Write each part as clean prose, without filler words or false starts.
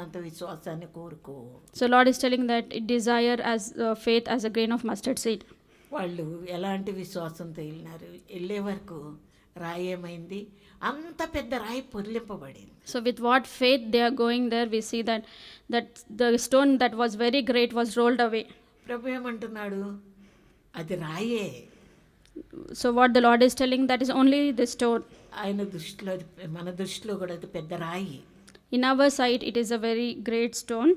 అంత విశ్వాసాన్ని కోరుకో. So Lord is telling that it desire as faith as a grain of mustard seed. వాళ్ళు ఎలాంటి విశ్వాసంతో వెళ్ళినారు, వెళ్ళే వరకు రాయి ఏమైంది, అంత పెద్ద రాయి పొర్లింపబడింది. So with what faith they are going there, we see that the stone that was very great was rolled away. ప్రభు ఏమంటున్నాడు, అది రాయే. So what the Lord is telling, that is only the stone. ఆయన దృష్టిలో, మన దృష్టిలో కూడా అది పెద్ద రాయి. In our sight it is a very great stone.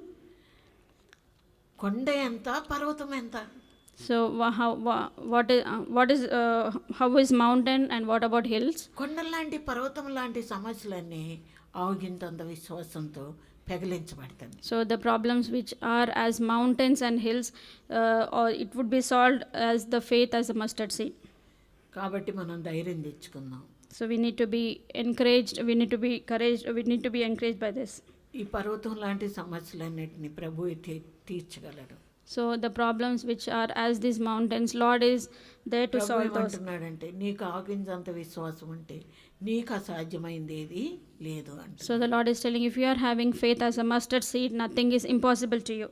కొండ ఎంత, పర్వతం ఎంత? So how is mountain and what about hills? కొండలాంటి పర్వతం లాంటి సమస్యలన్నీ ఆవగింతంత విశ్వాసంతో పెగిలించబడతాయి. So the problems which are as mountains and hills, or it would be solved as the faith as a mustard seed. కాబట్టి మనం ధైర్యం తెచ్చుకుందాం. So we need to be encouraged, we need to be encouraged, we need to be encouraged by this. ఈ పర్వతం లాంటి సమస్యలన్నిటిని ప్రభువు తీర్చగలడు. So the problems which are as these mountains, Lord is there to solve those. అంటున్నాడంటే నీకు ఆగించంత విశ్వాసం ఉంటే నీకు అసాధ్యమైంది ఏది లేదు అంట. So the Lord is telling, if you are having faith as a mustard seed, nothing is impossible to you.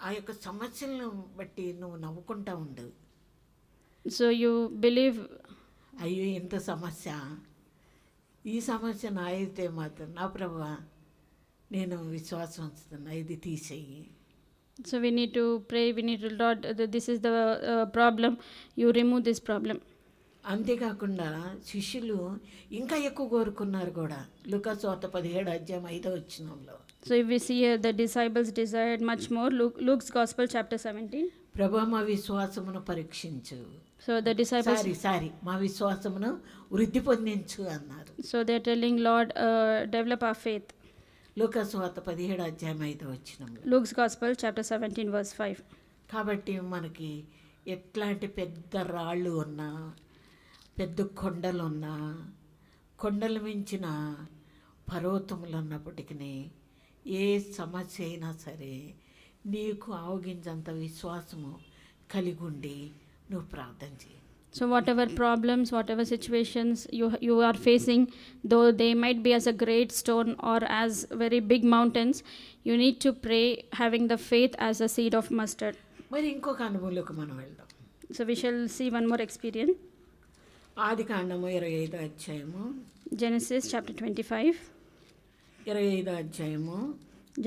ఆ యొక్క సమస్యలను బట్టి నువ్వు నవ్వుకుంటా ఉండు. So you believe, అయ్యో ఇంత సమస్య, ఈ సమస్య నా అయితే మాత్రం నా ప్రభువా నేను విశ్వాసం ఉంచుతున్నా, ఇది తీసేయి. so we need to pray, we need to, Lord, this is the problem, you remove this problem. అంతేకాకుండా శిష్యులు ఇంకా ఎక్కువ కోరుకున్నారు కూడా. లూకాసు వార్త 17:5 So if we see here, the disciples desired much more. Luke's Gospel chapter 17. ప్రభువా మా విశ్వాసమును పరీక్షించు. So the disciples, మా విశ్వాసమును వృద్ధి పొందించు అన్నారు. so they are telling, Lord, develop our faith. లూకాసు వార్త 17:5. Luke's Gospel chapter 17 verse 5. కాబట్టి మనకి ఎట్లాంటి పెద్ద రాళ్ళు ఉన్నా, పెద్ద కొండలు ఉన్నా, కొండలు మించిన పర్వతములు ఉన్నప్పటికీ ఏ సమస్య అయినా సరే నీకు ఆవగించంత విశ్వాసము కలిగి ఉండి నువ్వు ప్రార్థన చేయి. So whatever problems, whatever situations you are facing, though they might be as a great stone or as very big mountains, you need to pray having the faith as a seed of mustard. మరి ఇంకొక అనుభవంలోకి మనం వెళ్దాం. So we shall see one more experience. ఆదికాండము 25 Genesis chapter 25. 25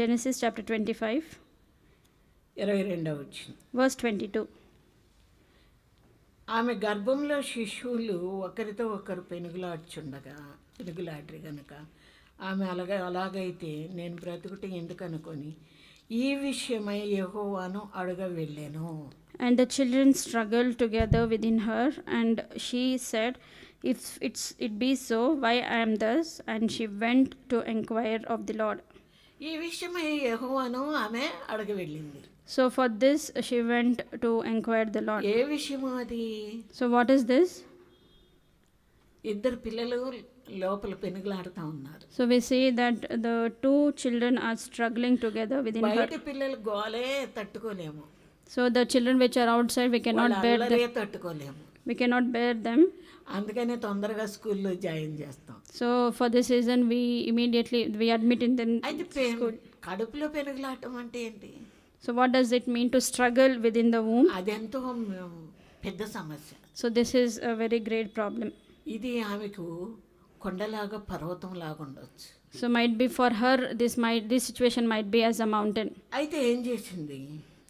Genesis chapter 25 22 verse 22. ఆమె గర్భంలో శిశువులు ఒకరితో ఒకరు పెనుగులాడ్రి గనుక ఆమె అలాగైతే నేను బ్రతుకుట ఎందుకనుకొని ఈ విషయమై యెహోవాను అడగ వెళ్ళాను. And the children struggled together within her, and she said, if it be so, why I am thus? And she went to inquire of the Lord. ఈ విషయమై యెహోవాను ఆమె అడగ వెళ్ళింది. So for this she went to inquire the Lord. ఏ విషయము అది? So what is this? ఇద్దరు పిల్లలు లోపల పెనుగులాడుతూ ఉన్నారు. So we see that the two children are struggling together within her. బయట పిల్లలు గోలే తట్టుకోలేము. So the children which are outside, we cannot bear them. తట్టుకోలేము. We cannot bear them. అందుకనే తొందరగా స్కూల్లో జాయిన్ చేస్తాం. So for this reason we immediately admit in them. అయితే కడుపులో పెనుగులాడటం అంటే ఏంటి? So what does it mean to struggle within the womb? అదెంతో పెద్ద సమస్య. So this is a very great problem. ఇది ఆమెకు కొండలాగా పర్వతం లాగా ఉండొచ్చు. So might be for her this situation might be as a mountain. అయితే ఏం చేసింది?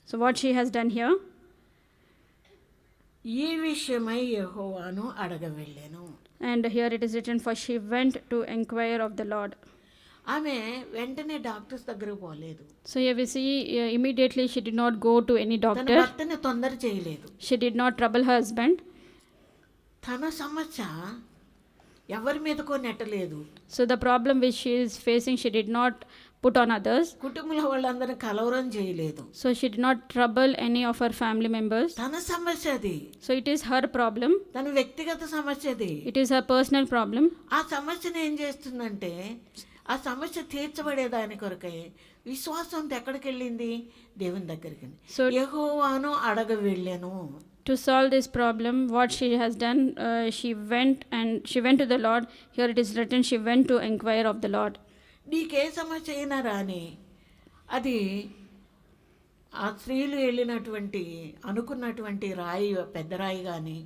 So what she has done here? ఈ విషయమై యెహోవాను అడగ వెళ్ళాను. And here it is written, for she went to inquire of the Lord. ఆమె వెంటనే డాక్టర్స్ దగ్గరకు పోలేదు. So here we see immediately she did not go to any తన doctor. భర్తని తొందర చేయలేదు. She did not trouble her husband. తన సమస్య ఎవరి మీదకో నెట్టలేదు. So the problem which she is facing, she did not put on others. కుటుంబంలో వాళ్ళందరినీ కలవరం చేయలేదు. So she did not trouble any of her family members. తన సమస్య అది. So it is her problem. తన వ్యక్తిగత సమస్య అది. It is her personal problem. ఆ సమస్యను ఏం చేస్తుందంటే ఆ సమస్య తీర్చబడేదాని కొరకై విశ్వాసం ఎక్కడికి వెళ్ళింది? దేవుని దగ్గరికి. So యెహోవాను అడగ వెళ్ళాను. to solve this problem, what she has done, she went to the Lord. Here it is written, she went to inquire of the Lord. నీకే సమస్య అయినా రాని, అది ఆ స్త్రీలు వెళ్ళినటువంటి అనుకున్నటువంటి రాయి, పెద్ద రాయి కానీ,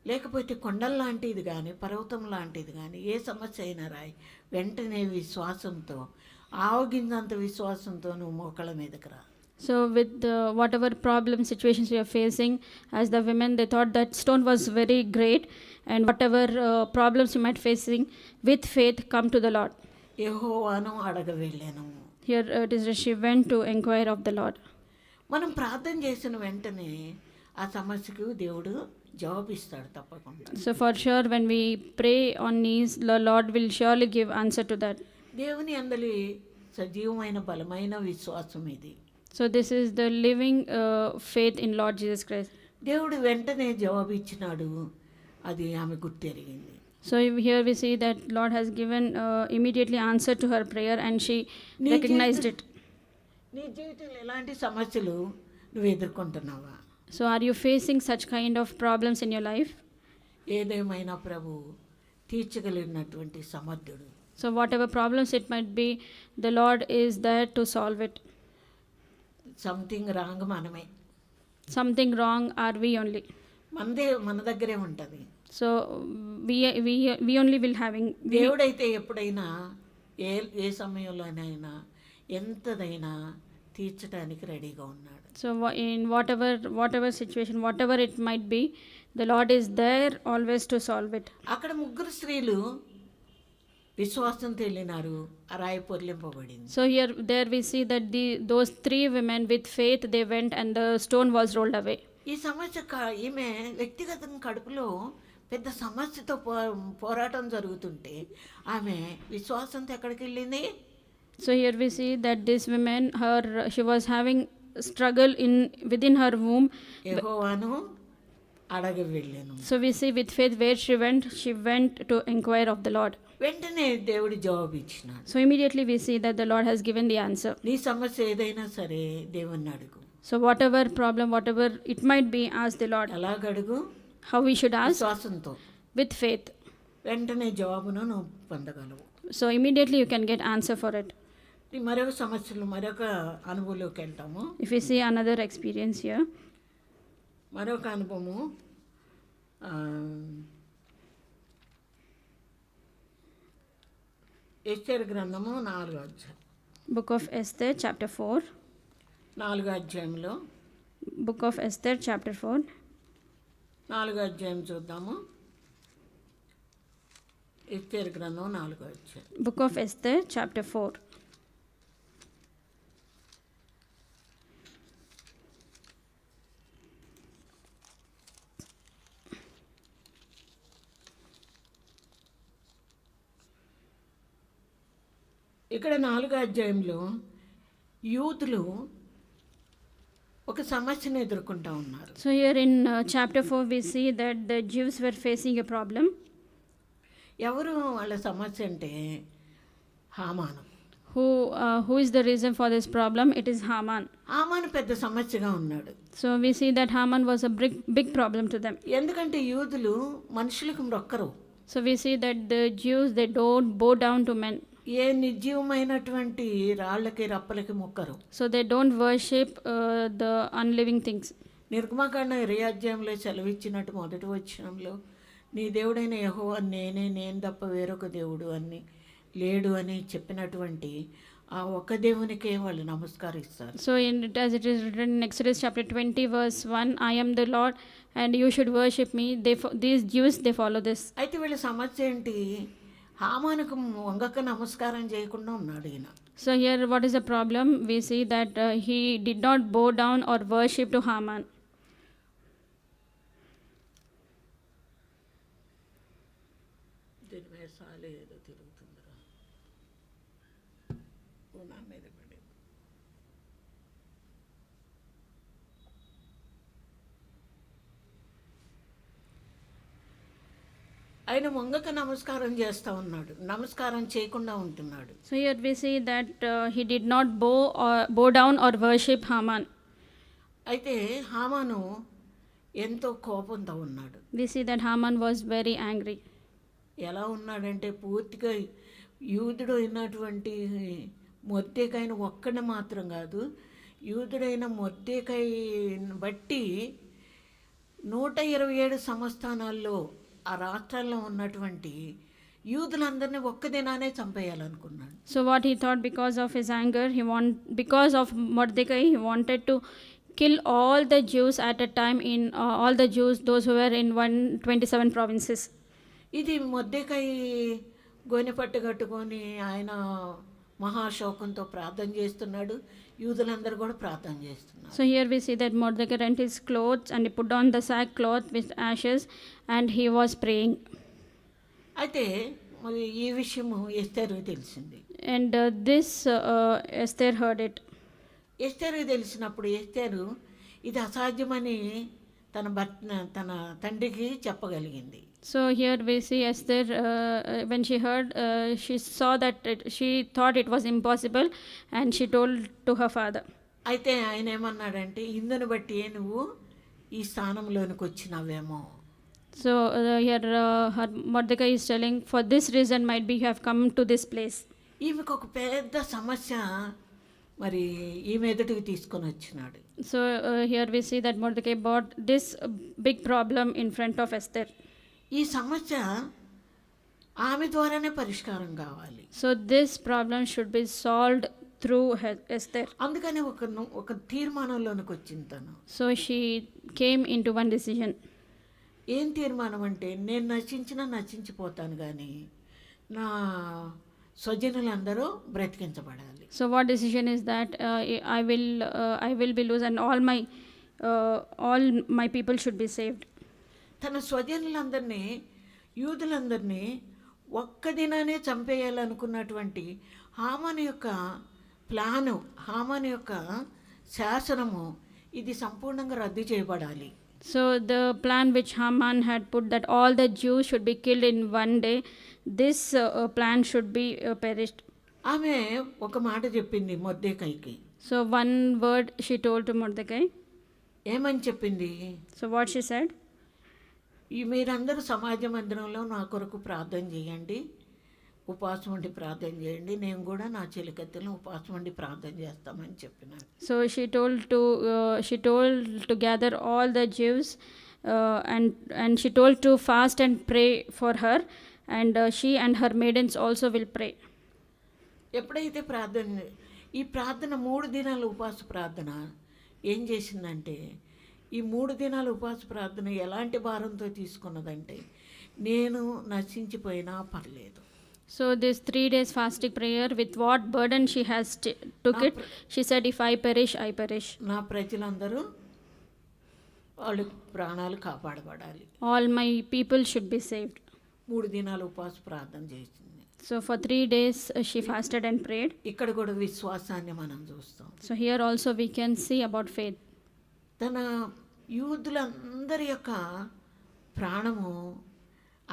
లేకపోతే కొండల లాంటిది కానీ, పర్వతం లాంటిది కానీ, ఏ సమస్య అయినా రాయి, వెంటనే విశ్వాసంతో, ఆవగింజంత విశ్వాసంతో నువ్వు మోకాళ్ళ మీదకి రా. So with whatever problem situations you are facing, as the women, they thought that stone was very great, and whatever problems you might facing, with faith come to the Lord. యెహోవాను అడగ వెళ్ళాను. Here it is she went to inquire of the Lord. మనం ప్రార్థన చేసిన వెంటనే ఆ సమస్యకు దేవుడు జవాబిస్తాడు తప్పకుండా. So for sure when we pray on knees, the Lord will surely give answer to that. దేవుని అందలి సజీవమైన బలమైన విశ్వాసం ఇది. So this is the living faith in Lord Jesus Christ. దేవుడు వెంటనే జవాబు ఇచ్చినాడు, అది ఆమె గుర్తెరిగింది. So here we see that Lord has given immediately answer to her prayer, and she recognized it. నీ జీవితంలో ఎలాంటి సమస్యలు నువ్వు ఎదుర్కొంటున్నావా? So are you facing such kind of problems in your life? ఏదేమైనా ప్రభు తీర్చగలిగినటువంటి సమర్థుడు. So whatever problems it might be, the Lord is there to solve it. Something wrong మనమే, Something wrong are we only. మన దగ్గరే ఉంటుంది. So we only will having. దేవుడైతే ఎప్పుడైనా ఏ సమయంలోనైనా ఎంతదైనా తీర్చడానికి రెడీగా ఉన్నాడు. So in whatever situation, whatever it might be, the Lord is there always to solve it. అక్కడ ముగ్గురు స్త్రీలు విశ్వాసంతో వెళ్ళినారు, ఆ రాయి పొర్లింపబడింది. So there we see that those three women with faith, they went and the stone was rolled away. ఈ సమస్య ఈమె వ్యక్తిగతంగా కడుపులో పెద్ద సమస్యతో పోరాటం జరుగుతుంటే ఆమె విశ్వాసంతో ఎక్కడికి వెళ్ళింది? So here we see that this woman, she was having struggle within her womb. యెహోవాను అడగ వెళ్ళాను. So we see with faith where she went to inquire of the Lord. వెంటనే దేవుడు జవాబు ఇచ్చినాడు. So immediately we see that the Lord has given the answer. నీ సమస్య ఏదైనా సరే దేవుణ్ణి అడుగు. So whatever problem, whatever it might be, ask the Lord. ఎలాగ అడుగు? How we should ask? విశ్వాసంతో. With faith. వెంటనే జవాబును నువ్వు పొందగలవు. So immediately you can get answer for it. మరొక సమస్యలు, మరొక అనుభవంలోకి వెళ్తాము. If we see another experience here. మరొక అనుభవము ఎస్తేరు గ్రంథము 4వ అధ్యాయం. Book of Esther chapter 4. 4వ అధ్యాయంలో Book of Esther chapter 4. 4వ అధ్యాయం చూద్దాము. ఎస్తేరు గ్రంథం 4వ అధ్యాయం. Book of Esther chapter 4. ఇక్కడ 4వ అధ్యాయంలో యూదులు ఒక సమస్యను ఎదుర్కొంటూ ఉన్నారు. So here in chapter 4 we see that the Jews were facing a problem. ఎవరు వాళ్ళ సమస్య అంటే హామాను. Who is the reason for this problem? It is Haman. హామాను పెద్ద సమస్యగా ఉన్నాడు. So we see that Haman was a big problem to them. ఎందుకంటే యూదులు మనుషులకు మొక్కరు. So we see that the Jews, they don't bow down to men. A నిర్జీవమైనటువంటి రాళ్ళకి రప్పలకి మొక్కరు. So they don't worship the unliving things. నిర్గమకాండ 20వ అధ్యాయంలో సెలవిచ్చినట్టు మొదటి వచనంలో నీ దేవుడైన యెహోవా నేను తప్ప వేరొక దేవుడు అని లేడు అని చెప్పినటువంటి ఆ ఒక్క దేవునికే వాళ్ళు నమస్కరిస్తారు. So as it is written in Exodus chapter 20 verse 1, I am the Lord and you should worship me. These Jews, they follow this. అయితే వీళ్ళ సమస్య ఏంటి? హామానుకు వంగక నమస్కారం చేయకుండా ఉన్నాడు ఈయన. So here what is the problem? We see that he did not bow down or worship to Haman. దీని మీద సాలే ఏదో తిరుగుతుందిరా. నా మీద పడింది. ఆయన వంగక నమస్కారం చేస్తూ ఉన్నాడు, నమస్కారం చేయకుండా ఉంటున్నాడు. So here we see that he did not bow down or worship Haman. అయితే హామాను ఎంతో కోపంతో ఉన్నాడు. We see that Haman was very angry. ఎలా ఉన్నాడంటే పూర్తిగా యూదుడు అయినటువంటి మొర్దెకైన ఒక్కడిని మాత్రం కాదు, యూదుడైన మొర్దెకైని బట్టి 127 సంస్థానాల్లో ఆ రాష్ట్రాల్లో ఉన్నటువంటి యూదులందరినీ ఒక్క దినానే చంపేయాలనుకున్నాడు. So what he thought, because of his anger, because of Mordecai, he wanted to kill all the Jews at a time in all the Jews, those who were in 127 provinces. ఇది మొర్దెకై గోనె పట్టు కట్టుకొని ఆయన మహాశోకంతో ప్రార్థన చేస్తున్నాడు, యూదులందరూ కూడా ప్రార్థన చేస్తున్నారు. So here we see that Mordecai rent his clothes and he put on the sackcloth with ashes and he was praying. అయితే మరి ఈ విషయము ఎస్తేరుకు తెలిసింది. And this Esther heard it. ఎస్తేరుకు తెలిసినప్పుడు ఎస్తేరు ఇది అసాధ్యమని తన తండ్రికి చెప్పగలిగింది. So here we see Esther, when she heard, she saw that she thought it was impossible and she told to her father. అయితే ఆయన ఏమన్నాడంటే, ఇందుని బట్టి నువ్వు ఈ స్థానంలోనికి వచ్చినావేమో. So here her Mordecai is telling, for this reason might be you have come to this place. ఈమెకు ఒక పెద్ద సమస్య మరి ఈమె ఎదుటికి తీసుకొని వచ్చినాడు. So here we see that Mordecai brought this big problem in front of Esther. ఈ సమస్య ఆమె ద్వారానే పరిష్కారం కావాలి. So this problem should be solved through Esther. అందుకని ఒక తీర్మానంలోనికి వచ్చింది తను. So she came into one decision. ఏం తీర్మానం అంటే, నేను నశించిపోతాను కానీ నా స్వజనులందరూ బ్రతికించబడాలి. So what decision is that? I will be loose and all my people should be saved. తన స్వజనులందరినీ, యూదులందరినీ ఒక్క దినానే చంపేయాలనుకున్నటువంటి హామాను యొక్క ప్లాను, హామాను యొక్క శాసనము ఇది సంపూర్ణంగా రద్దు చేయబడాలి. So the plan which Haman had put, that all the Jews should be killed in one day, this plan should be perished. ఆమె ఒక మాట చెప్పింది మొర్దెకైకి. So one word she told to Mordecai. ఏమని చెప్పింది? So what she said? మీరందరూ సమాజ మందిరంలో నా కొరకు ప్రార్థన చేయండి, ఉపవాసం ఉండి ప్రార్థన చేయండి, నేను కూడా నా చెలికత్తెలను ఉపవాసం ఉండి ప్రార్థన చేస్తామని చెప్పినాను. So she told to gather all the Jews, and she told to fast and pray for her, and she and her maidens also will pray. ఎప్పుడైతే ఈ ప్రార్థన 3 దినాల ఉపవాస ప్రార్థన ఏం చేసిందంటే, ఈ 3 దినాల ఉపవాస ప్రార్థన ఎలాంటి భారంతో తీసుకున్నదంటే, నేను నశించిపోయినా పర్లేదు. So this 3 days fasting prayer, with what burden she has took it, she said, if I perish, I perish. నా ప్రజలందరూ వాళ్ళ ప్రాణాలు కాపాడబడాలి. All my people should be saved. 3 దినాల ఉపవాస ప్రార్థన చేసింది. So for 3 days she fasted and prayed. ఇక్కడ కూడా విశ్వాసాన్ని మనం చూస్తాం. So here also we can see about faith. తన యూదులందరి యొక్క ప్రాణము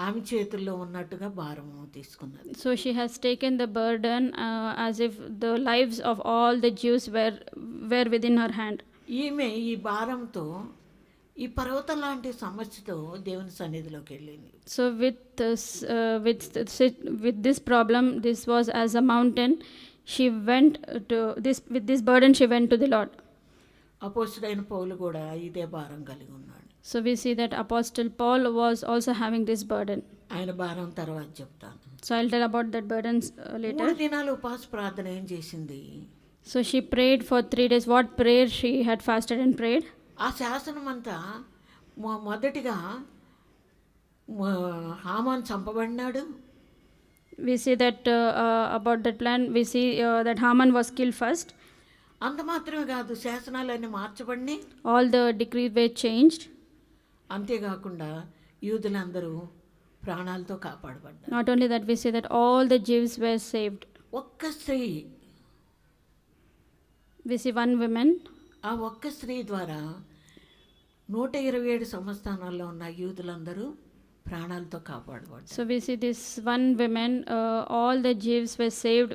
ఆమె చేతుల్లో ఉన్నట్టుగా భారము తీసుకున్నది. So she has taken the burden as if the lives of all the Jews were within her hand. ఈమె ఈ భారంతో, ఈ పర్వతం లాంటి సమస్యతో దేవుని సన్నిధిలోకి వెళ్ళింది. So with this problem, this was as a mountain. She went to this, with this burden she went to the Lord. అపోస్తలుడైన పౌలు కూడా ఇదే భారం కలిగి ఉన్నాడు. So we see that Apostle Paul was also having this burden. ఆయన భారం తర్వాత చెప్తాను. So I'll tell about that burdens later. 3 దినాల ఉపవాస ప్రార్థన ఏం చేసింది? So she prayed for 3 days. What prayer she had fasted and prayed? ఆ శాసనం అంతా మొదటిగా Haman చంపబడినాడు. We see that about that plan, we see that Haman was killed first. అంత మాత్రమే కాదు, శాసనాలన్నీ మార్చబడినాయి. All the decrees were changed. అంతేకాకుండా యూదులందరూ ప్రాణాలతో కాపాడబడ్డారు. Not only that, we see that all the Jews were saved. ఒక్క స్త్రీ, we see one woman. ఆ ఒక్క స్త్రీ ద్వారా 127 సంస్థానాల్లో ఉన్న యూదులందరూ ప్రాణాలతో కాపాడబడ్డారు. So we see this one woman, all the Jews were saved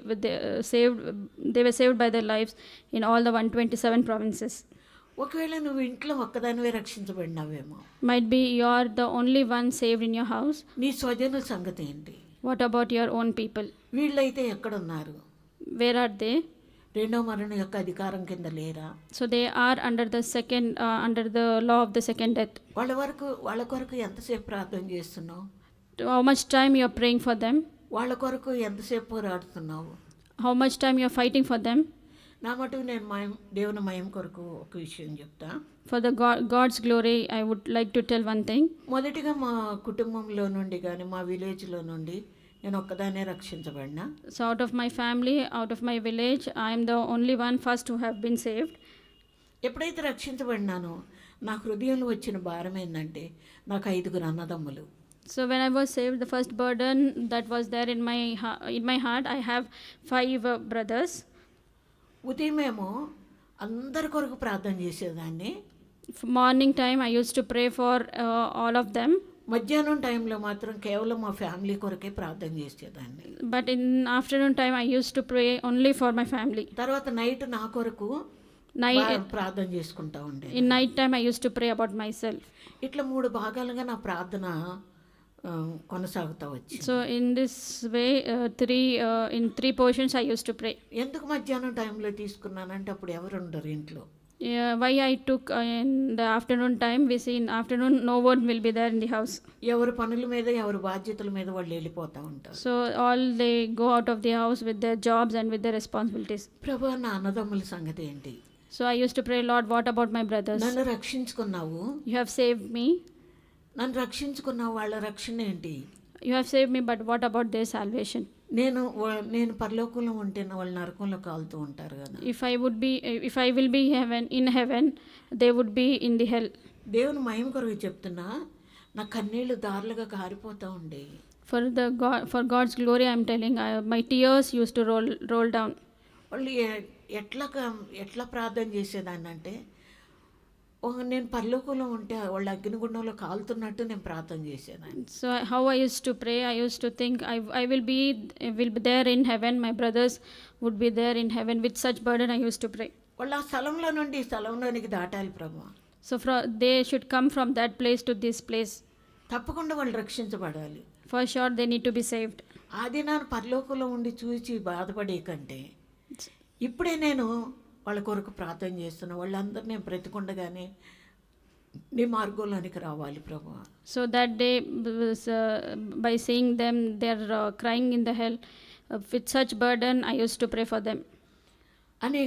they were saved by their lives in all the 127 provinces. ఒకవేళ నువ్వు ఇంట్లో ఒక్కదానివే రక్షించబడినావేమో. Might be you are the only one saved in your house. నీ స్వజనుల సంగతి ఏంటి? What about your own people? వీళ్ళైతే ఎక్కడున్నారు? Where are they? రెండో మరణం యొక్క అధికారం కింద లేరా? So they are under the second, under the law of the second death. వాళ్ళ కొరకు ఎంతసేపు ప్రార్థన చేస్తున్నావు? How much time you are praying for them? వాళ్ళ కొరకు ఎంతసేపు పోరాడుతున్నావు? How much time you are fighting for them? నా మటుకు నేను దేవుని మహిమ కొరకు ఒక విషయం చెప్తా. For the God's glory, I would like to tell one thing. మొదటిగా మా కుటుంబంలో నుండి కానీ మా విలేజ్లో నుండి నేను ఒక్కదానే రక్షించబడినా. So out of my family, out of my village, I am the only one first who have been saved. ఎప్పుడైతే రక్షించబడినానో నా హృదయంలో వచ్చిన భారం ఏంటంటే నాకు 5 అన్నదమ్ములు. So when I was saved, the first burden that was there in my heart, I have 5 brothers. ఉదయమేమో అందరి కొరకు ప్రార్థన చేసేదాన్ని. Morning time, I used to pray for all of them. మధ్యాహ్నం టైంలో మాత్రం కేవలం మా ఫ్యామిలీ కొరకే ప్రార్థన చేసేదాన్ని. But in afternoon time, I used to pray only for my family. తర్వాత నైట్ నా కొరకు ప్రార్థన చేసుకుంటా ఉండే. In night time, I used to pray about myself. ఇట్లా 3 భాగాలుగా నా ప్రార్థన కొనసాగుతూ వచ్చింది. So in this way, in 3 portions, I used to pray. ఎందుకు మధ్యాహ్నం టైంలో తీసుకున్నానంటే అప్పుడు ఎవరు ఉండరు ఇంట్లో. Why I took in the afternoon time? We see in afternoon no one will be there in the house. ఎవరి పనుల మీద ఎవరి బాధ్యతల మీద వాళ్ళు వెళ్ళిపోతూ ఉంటారు. So all they go out of the house with their jobs and with their responsibilities. ప్రభువా నా అన్నదమ్ముల సంగతి ఏంటి? So I used to pray, Lord, what about my brothers? నన్ను రక్షించుకున్నావు. You have saved me. నన్ను రక్షించుకున్నావు, వాళ్ళ రక్షణ ఏంటి? You have saved me, but what about their salvation? నేను పరలోకంలో ఉంటే వాళ్ళు నరకంలో కాలుతూ ఉంటారు కదా. If I will be in heaven, they would be in the hell. దేవుని మహిమ కొరకు చెప్తున్నా, నా కన్నీళ్లు దారులుగా కారిపోతూ ఉండేవి. For God's glory, I am telling, my tears used to roll down. వాళ్ళు ఎట్లా ప్రార్థన చేసేదాన్ని అంటే, నేను పరలోకంలో ఉంటే వాళ్ళు అగ్నిగుండంలో కాలుతున్నట్టు నేను ప్రార్థన చేసేదాన్ని. So how I used to pray, I used to think I will be there in heaven, my brothers would be there in heaven. With such burden I used to pray. వాళ్ళు ఆ స్థలంలో నుండి ఈ స్థలంలోనికి దాటాలి ప్రభువా. So they should come from that place to this place. తప్పకుండా వాళ్ళు రక్షించబడాలి. For sure they need to be saved. ఆ దినాన పరలోకంలో ఉండి చూసి బాధపడే కంటే ఇప్పుడే నేను వాళ్ళ కొరకు ప్రార్థన చేస్తున్నా. వాళ్ళందరూ నేను బ్రతికుండగానే నీ మార్గంలోనికి రావాలి ప్రభువా. So that day, by seeing them, they are crying in the hell. With such burden, I used to pray for them. అని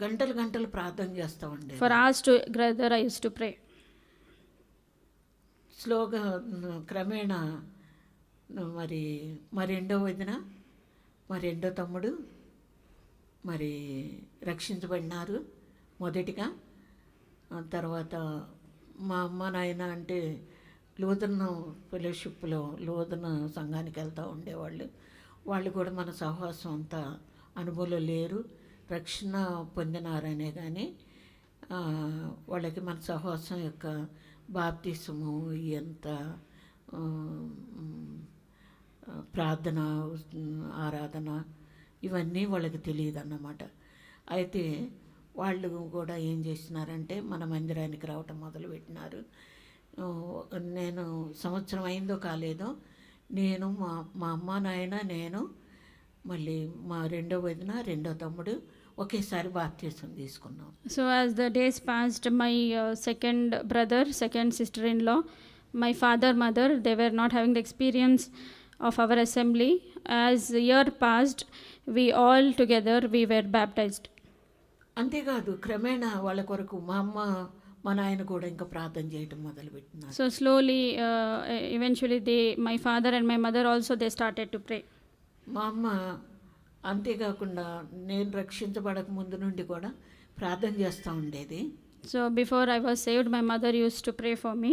గంటలు ప్రార్థన చేస్తూ ఉండే. For hours together, I used to pray. స్లోగా క్రమేణా మరి మా రెండో వదిన, మా రెండో తమ్ముడు మరి రక్షించబడినారు మొదటిగా. తర్వాత మా అమ్మ నాయన అంటే లూథరన్ ఫెలోషిప్లో లూథరన్ సంఘానికి వెళ్తూ ఉండేవాళ్ళు. వాళ్ళు కూడా మన సహవాసం అంతా అనుభవంలో లేరు, రక్షణ పొందినారనే కానీ వాళ్ళకి మన సహవాసం యొక్క బాప్తిసము ఎంత ప్రార్థన ఆరాధన ఇవన్నీ వాళ్ళకి తెలియదు అన్నమాట. అయితే వాళ్ళు కూడా ఏం చేసినారంటే మన మందిరానికి రావటం మొదలుపెట్టినారు. నేను సంవత్సరం అయిందో కాలేదో నేను మా అమ్మ నాయన నేను మళ్ళీ మా రెండో వదిన రెండో తమ్ముడు ఒకేసారి బాప్తిసం తీసుకున్నాం. So as the days passed, my second brother, second sister-in-law, my father, mother, they were not having the experience of our assembly. As the year passed, we all together we were baptized. అంతేకాదు క్రమేణా వాళ్ళ కొరకు మా అమ్మ మా నాయన కూడా ఇంకా ప్రార్థన చేయటం మొదలుపెట్టినారు. So slowly, eventually my father and my mother also they started to pray. మా అమ్మ అంతేకాకుండా నేను రక్షించబడక ముందు నుండి కూడా ప్రార్థన చేస్తూ ఉండేది. So before I was saved, my mother used to pray for me.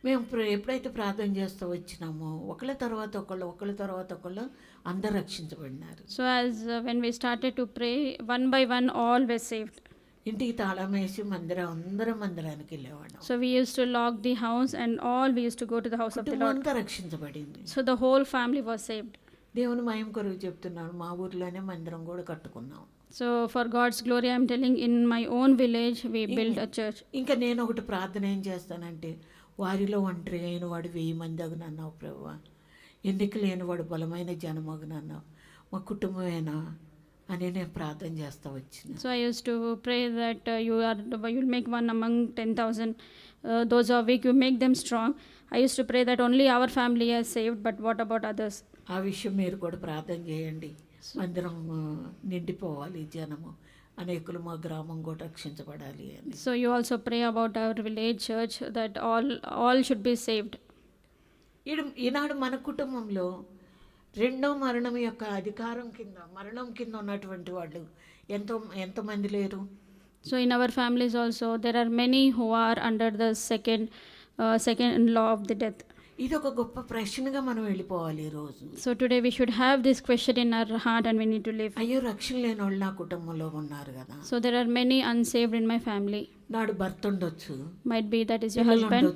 మేము ఎప్పుడైతే ప్రార్థన చేస్తూ వచ్చినామో ఒకళ్ళ తర్వాత ఒకళ్ళు అందరు రక్షించబడినారు. So as when we started to pray, one by one all were saved. ఇంటికి తాళం వేసి అందరం మందిరానికి వెళ్ళేవాళ్ళం. So we used to lock the house and all we used to go to the house of the Lord. అంతా రక్షించబడింది. So the whole family was saved. దేవుని మహిమ కొరకు చెప్తున్నాను, మా ఊర్లోనే మందిరం కూడా కట్టుకున్నాం. So for God's glory, I am telling, in my own village we built a church. ఇంకా నేను ఒకటి ప్రార్థన ఏం చేస్తానంటే, వారిలో ఒంటరి అయిన వాడు 1000 మంది అగునన్నావు ప్రభువా, ఎన్నిక లేనివాడు బలమైన జనమగునన్నావు, మా కుటుంబమేనా అని నేను ప్రార్థన చేస్తా వచ్చిన. So I used to pray that you'll make one among 10,000. Those who are weak, you make them strong. I used to pray that only our family is saved, but what about others? ఆ విషయం మీరు కూడా ప్రార్థన చేయండి. మందిరం నిండిపోవాలి జనము, అనేకులు మా గ్రామం కూడా రక్షించబడాలి అని. So you also pray about our village church that all should be saved. ఈనాడు మన కుటుంబంలో రెండో మరణం యొక్క మరణం కింద ఉన్నటువంటి వాళ్ళు ఎంతమంది లేరు? So in our families also there are many who are under the second law of the death. ఇది ఒక గొప్ప ప్రశ్నగా మనం వెళ్ళిపోవాలి ఈరోజు. So today we should have this question in our heart and we need to live. అయ్యో, రక్షణ లేని వాళ్ళు నా కుటుంబంలో ఉన్నారు కదా. So there are many unsaved in my family. నాడు భర్త ఉండొచ్చు, Might be that is your husband,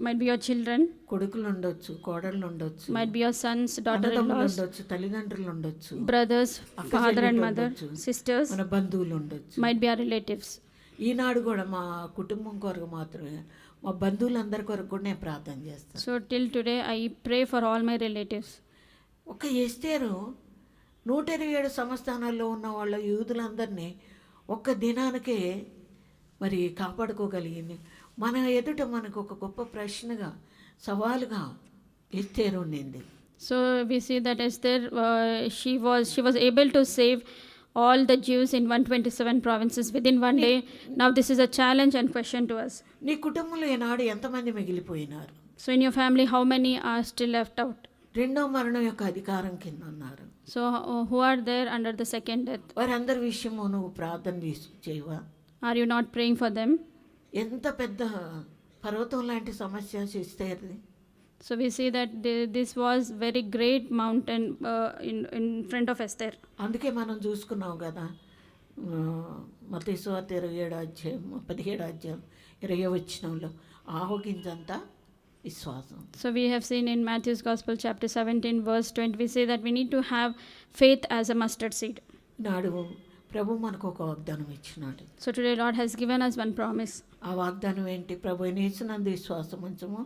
might be your children, కొడుకులు ఉండొచ్చు, కోడళ్ళు ఉండొచ్చు, might be your sons, daughter-in-laws, ఉండొచ్చు, తల్లిదండ్రులు ఉండొచ్చు, brothers, father and mother, sisters, మన బంధువులు ఉండొచ్చు, might be our relatives. ఈనాడు కూడా మా కుటుంబం కొరకు మాత్రమే, మా బంధువులందరి కొరకు కూడా నేను ప్రార్థన చేస్తాను. So till today I pray for all my relatives. ఒక ఎస్తేరు 127 సంస్థానాల్లో ఉన్న వాళ్ళ యూదులందరినీ ఒక్క దినానికే మరి కాపాడుకోగలిగింది. మన ఎదుట మనకు ఒక గొప్ప ప్రశ్నగా, సవాలుగా ఎస్తేరు ఉండింది. So we see that Esther, she was able to save all the Jews in 127 provinces within one day. Now this is a challenge and question to us. నీ కుటుంబంలో ఈనాడు ఎంతమంది మిగిలిపోయినారు? So in your family, how many are still left out? రెండో మరణం యొక్క అధికారం కింద ఉన్నారు. So who are there under the second death? వారందరి విషయము నువ్వు ప్రార్థన చేయవా? Are you not praying for them? ఎంత పెద్ద పర్వతం లాంటి సమస్య చేస్తేది. So we see that this was very great mountain in front of Esther. అందుకే మనం చూసుకున్నాం కదా, మత్తయి సువార్త 27వ అధ్యాయం 17వ అధ్యాయం 20వ వచనంలో ఆవగింజంతా విశ్వాసం. So we have seen in Matthew's Gospel chapter 17 verse 20, we say that we need to have faith as a mustard seed. నాడు ప్రభు మనకు ఒక వాగ్దానం ఇచ్చినాడు. So today Lord has given us one promise. ఆ వాగ్దానం ఏంటి? ప్రభు యేసునందు విశ్వాసం ఉంచము,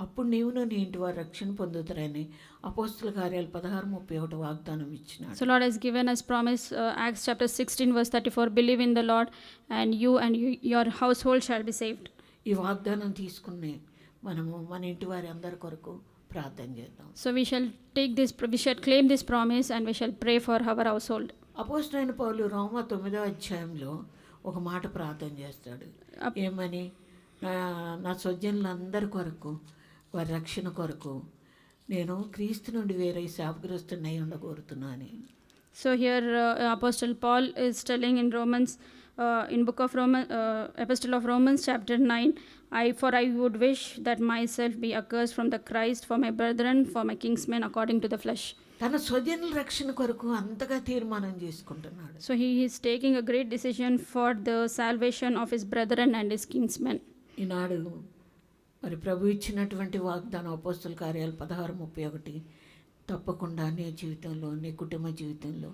అప్పుడు నీవును నీ ఇంటి వారు రక్షణ పొందుతారని అపోస్తల కార్యాలు 16:31 వాగ్దానం ఇచ్చినాడు. So Lord has given us promise, Acts chapter 16 verse 34, believe in the Lord and your household shall be saved. ఈ వాగ్దానం తీసుకుని మనము మన ఇంటి వారి అందరి కొరకు ప్రార్థన చేద్దాం. So we shall claim this promise and we shall pray for our household. అపోస్తలుడైన పౌలు రోమా 9వ అధ్యాయంలో ఒక మాట ప్రార్థన చేస్తాడు. ఏమని? నా స్వజనులందరి కొరకు, వారి రక్షణ కొరకు నేను క్రీస్తు నుండి వేరే శాపగ్రస్తున్నై ఉండగోరుతున్నాను. So here Apostle Paul is telling in Romans, in book of Romans, Epistle of Romans chapter 9, I would wish that myself be accursed from the Christ for my brethren, for my kinsmen according to the flesh. తన స్వజనుల రక్షణ కొరకు అంతగా తీర్మానం చేసుకుంటున్నాడు. So he is taking a great decision for the salvation of his brethren and his kinsmen. ఈనాడు మరి ప్రభు ఇచ్చినటువంటి వాగ్దానం అపోస్తల కార్యాలు 16:31 తప్పకుండా నీ జీవితంలో, నీ కుటుంబ జీవితంలో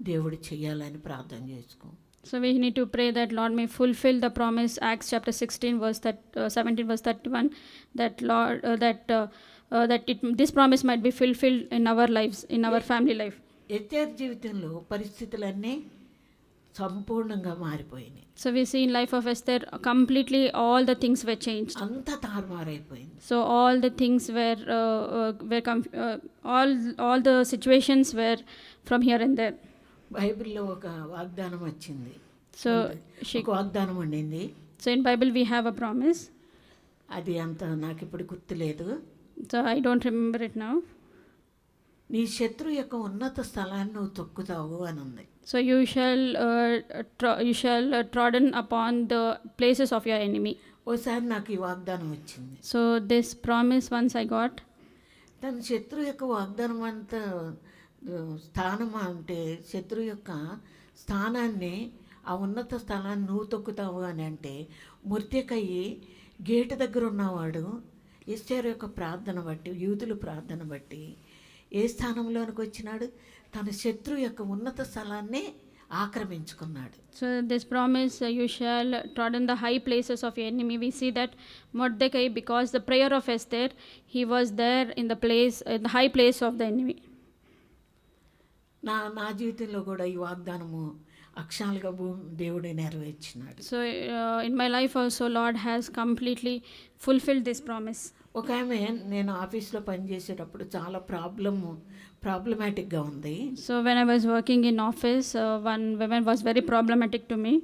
దేవుడు చేయాలని ప్రార్థన చేసుకో. So we need to pray that Lord may fulfill the promise, Acts chapter 16 verse 17 verse 31, that Lord this promise might be fulfilled in our lives, in our family life. ఎస్తేరు జీవితంలో పరిస్థితులన్నీ సంపూర్ణంగా మారిపోయినాయి. So we see in life of Esther, completely all the things were changed. అంతా తారుమారైపోయింది. So all the things all the situations were from here and there. బైబిల్లో ఒక వాగ్దానం వచ్చింది. So ఒక వాగ్దానం ఉండింది. So in Bible we have a promise. అది అంత నాకు ఇప్పుడు గుర్తులేదు. So I don't remember it now. నీ శత్రు యొక్క ఉన్నత స్థలాన్ని నువ్వు తొక్కుతావు అని ఉంది. So you shall trodden upon the places of your enemy. ఓసారి నాకు ఈ వాగ్దానం వచ్చింది. So this promise once I got. తన శత్రు యొక్క వాగ్దానం అంతా స్థానం అంటే శత్రు యొక్క స్థానాన్ని, ఆ ఉన్నత స్థలాన్ని నువ్వు తొక్కుతావు అని అంటే, మొర్దెకయి గేటు దగ్గర ఉన్నవాడు ఎస్తేరు యొక్క ప్రార్థన బట్టి, యూదుల ప్రార్థన బట్టి ఏ స్థానంలోనికి వచ్చినాడు? తన శత్రు యొక్క ఉన్నత స్థలాన్ని ఆక్రమించుకున్నాడు. So this promise, you shall trodden the high places of your enemy. We see that Mordecai, because the prayer of Esther, he was there in the place, in the high place of the enemy. నా జీవితంలో కూడా ఈ వాగ్దానము అక్షరాలుగా దేవుడు నెరవేర్చినాడు. So in my life also, Lord has completely fulfilled this promise. ఒక ఆమె నేను ఆఫీస్లో పనిచేసేటప్పుడు చాలా ప్రాబ్లమాటిక్గా ఉంది. So when I was working in office, one woman was very problematic to me.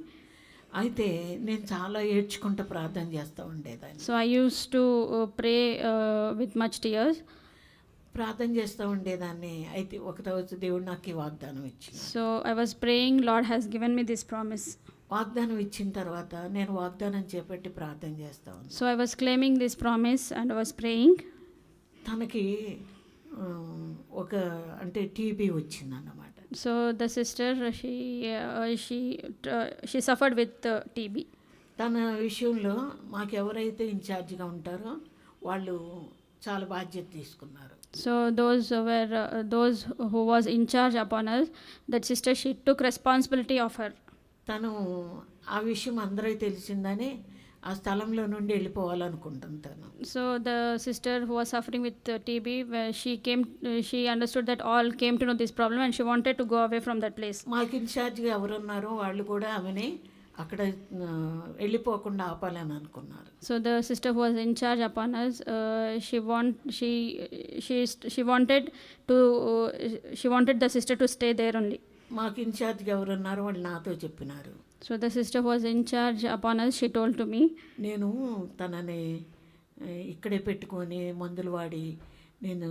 అయితే నేను చాలా ఏడ్చుకుంటూ ప్రార్థన చేస్తూ ఉండేదాన్ని. So I used to pray with much tears. ప్రార్థన చేస్తూ ఉండేదాన్ని. అయితే ఒకరోజు దేవుడు నాకు ఈ వాగ్దానం ఇచ్చింది. So I was praying, Lord has given me this promise. వాగ్దానం ఇచ్చిన తర్వాత నేను వాగ్దానం చేపట్టి ప్రార్థన చేస్తూ ఉన్నాను. So I was claiming this promise and I was praying. తనకి ఒక అంటే టీబీ వచ్చిందన్నమాట. So the sister, she suffered with TB. తన విషయంలో మాకు ఎవరైతే ఇన్ఛార్జిగా ఉంటారో వాళ్ళు చాలా బాధ్యత తీసుకున్నారు. So those who was in charge upon us, that sister, she took responsibility of her. తను ఆ విషయం అందరికీ తెలిసిందని ఆ స్థలంలో నుండి వెళ్ళిపోవాలనుకుంటాను తను. So the sister who was suffering with TB, where she understood that all came to know this problem and she wanted to go away from that place. మాకు ఇన్ఛార్జ్గా ఎవరున్నారో వాళ్ళు కూడా ఆమెని అక్కడ వెళ్ళిపోకుండా ఆపాలని అనుకున్నారు. So the sister who was in charge upon us, she wanted the sister to stay there only. మాకు ఇన్ఛార్జ్గా ఎవరున్నారో వాళ్ళు నాతో చెప్పినారు. So the sister who was in charge upon us, she told to me. నేను తనని ఇక్కడే పెట్టుకొని మందులు వాడి నేను